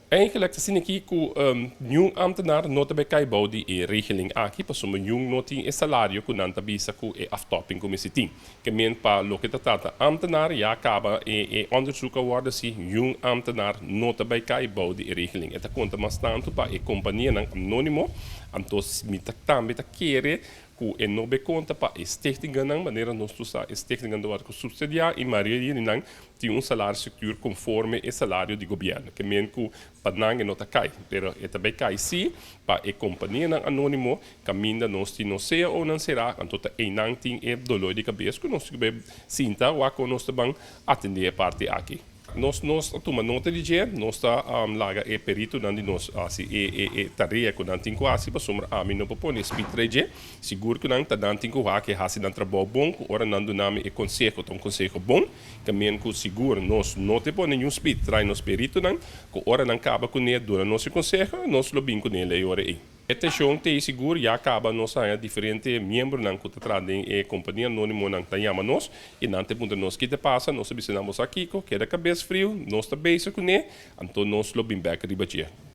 Eigenlijk zien ik jong ambtenaar nota bij kaibouw die regeling aki pas om jong noti e salario kunanta bisa ku e aftopping commissie 10. Kemien pa lokita tata ambtenaar ja kaba onderzoeken worden si jong ambtenaar nota bij kaibouw die regeling. Eta konta mas tanto pa e companhia nang anonimo antos mita kere ku e no be conta pa e stichtingen nang maneira nos tu sa e stichtingen do arco subsidiar e maria nang ti un salário structuur conforme e salário di governo que men ku padnang e nota kai pero e tabe kai si pa e companhia nang anonimo caminda nos ti no sea ou não será antota e nang ting e dolor de cabeça ku nos be sinta wa ko nos bang atender parte aqui. Nós toma nota de dia, nós tá laga e perito nandi nós assim tarefa com nantin quase para somar a mim não propõe speed trade seguro que não tá nantin com que hasi nan trabalho bom ora nando nome e conselho tom conselho bom caminho com seguro nós não te põe nenhum speed trai nos perito não com ora não acaba com ele dura nosso conselho nós lo bem com ele ora aí. Este show te seguro já acaba nós a diferente membro nan que tradem e companhia anônimo nan tayama nós e nan te punta nós que te passa nós bisinamos aqui que da cabeça frio nós tá beijo com ele então nós lo bem back riba dia.